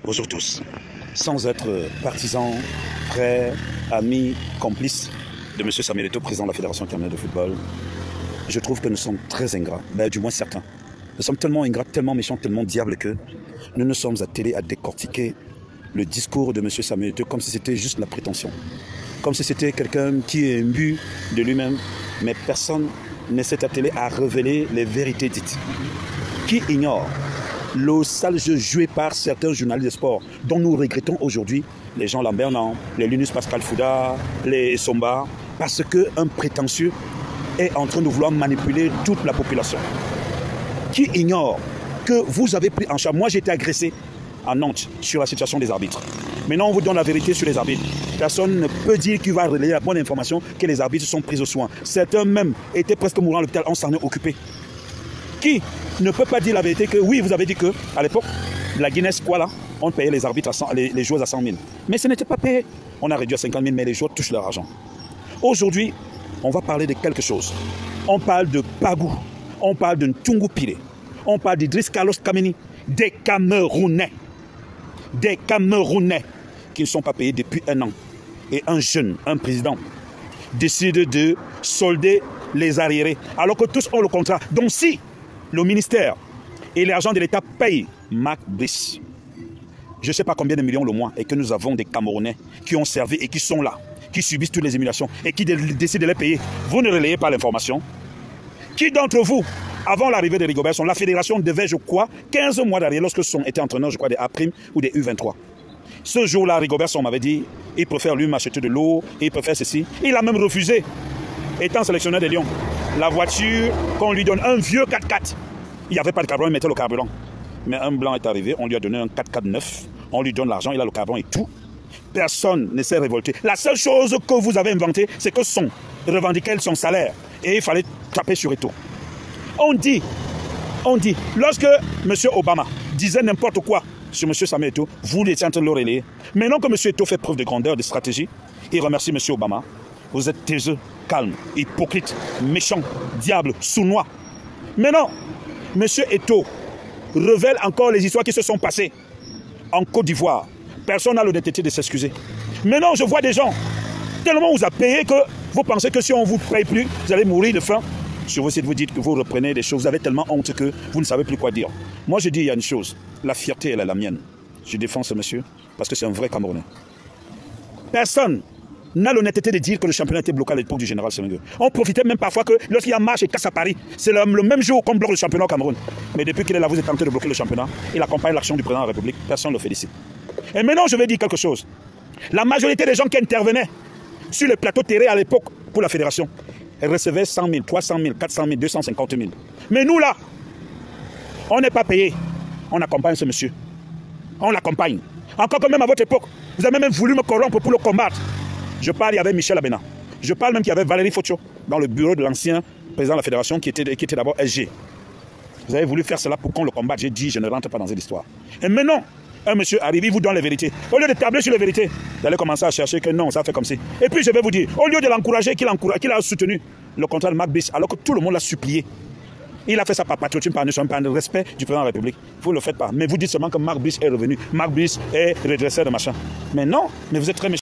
Bonjour tous. Sans être partisan, frère, ami, complice de M. Samuel Eto'o, président de la Fédération camerounaise de football, je trouve que nous sommes très ingrats, du moins certains. Nous sommes tellement ingrats, tellement méchants, tellement diables que nous ne sommes attelés à décortiquer le discours de M. Samuel Eto'o comme si c'était juste la prétention. Comme si c'était quelqu'un qui est imbu de lui-même, mais personne ne s'est attelé à révéler les vérités dites. Qui ignore le sale jeu joué par certains journalistes de sport dont nous regrettons aujourd'hui les Jean Lambernan, les Linus Pascal Fouda, les Somba, parce qu'un prétentieux est en train de vouloir manipuler toute la population. Qui ignore que vous avez pris en charge. Moi, j'ai été agressé à Nantes sur la situation des arbitres. Maintenant, on vous donne la vérité sur les arbitres. Personne ne peut dire qu'il va relayer la bonne information que les arbitres sont pris au soin. Certains même étaient presque mourants à l'hôpital, on s'en est occupé. Qui ne peut pas dire la vérité que oui, vous avez dit que à l'époque, la Guinness, quoi là, on payait les arbitres, les joueurs à 100 000. Mais ce n'était pas payé. On a réduit à 50 000, mais les joueurs touchent leur argent. Aujourd'hui, on va parler de quelque chose. On parle de Pagou, on parle de Ntungu Pire, on parle d'Idriss Carlos Kameni, des Camerounais. Des Camerounais qui ne sont pas payés depuis un an. Et un jeune, un président, décide de solder les arriérés, alors que tous ont le contrat. Donc si le ministère et l'argent de l'État payent Marc Brice, je ne sais pas combien de millions le mois, et que nous avons des Camerounais qui ont servi et qui sont là, qui subissent toutes les émulations et qui décident de les payer. Vous ne relayez pas l'information. Qui d'entre vous, avant l'arrivée de Rigobertson, la fédération devait, je crois, 15 mois d'arrière, lorsque son était entraîneur, je crois, des A' ou des U23. Ce jour-là, Rigobertson m'avait dit, il préfère lui m'acheter de l'eau, il préfère ceci. Il a même refusé, étant sélectionneur des Lions, la voiture qu'on lui donne, un vieux 4x4. Il n'y avait pas de carburant, il mettait le carburant. Mais un blanc est arrivé, on lui a donné un 4x4 neuf, on lui donne l'argent, il a le carburant et tout. Personne ne s'est révolté. La seule chose que vous avez inventée, c'est que revendiquait son salaire. Et il fallait taper sur Eto'o. On dit, lorsque M. Obama disait n'importe quoi sur M. Samuel Eto'o, vous l'étiez en train de le relayer. Maintenant que M. Eto'o fait preuve de grandeur, de stratégie, il remercie M. Obama. Vous êtes taiseux, calme, hypocrite, méchant, diable, sournois. Maintenant, M. Eto'o révèle encore les histoires qui se sont passées en Côte d'Ivoire. Personne n'a l'honnêteté de s'excuser. Maintenant, je vois des gens, tellement on vous a payé que vous pensez que si on ne vous paye plus, vous allez mourir de faim. Sur vous, si vous dites que vous reprenez des choses, vous avez tellement honte que vous ne savez plus quoi dire. Moi, je dis, il y a une chose, la fierté, elle est la mienne. Je défends ce monsieur parce que c'est un vrai Camerounais. Personne n'a l'honnêteté de dire que le championnat était bloqué à l'époque du général Senghor. On profitait même parfois que lorsqu'il y a marche et casse à Paris, c'est le même jour qu'on bloque le championnat au Cameroun. Mais depuis qu'il est là, vous êtes tenté de bloquer le championnat. Il accompagne l'action du président de la République. Personne ne le félicite. Et maintenant, je vais dire quelque chose. La majorité des gens qui intervenaient sur le plateau terré à l'époque pour la fédération, elle recevait 100 000, 300 000, 400 000, 250 000. Mais nous, là, on n'est pas payé. On accompagne ce monsieur. On l'accompagne. Encore que même à votre époque, vous avez même voulu me corrompre pour le combattre. Je parle, il y avait Michel Abena. Je parle même qu'il y avait Valérie Fotcho dans le bureau de l'ancien président de la fédération qui était d'abord SG. Vous avez voulu faire cela pour qu'on le combatte. J'ai dit, je ne rentre pas dans cette histoire. Et maintenant, un monsieur arrive, il vous donne les vérités. Au lieu de tabler sur les vérités, vous allez commencer à chercher que non, ça fait comme ça. Et puis je vais vous dire, au lieu de l'encourager, qu'il a soutenu le contrat de Marc Brice, alors que tout le monde l'a supplié. Il a fait ça par patriotisme, par respect du président de la République. Vous ne le faites pas. Mais vous dites seulement que Marc Brice est revenu. Marc Brice est redresseur de machin. Mais non, mais vous êtes très méchant.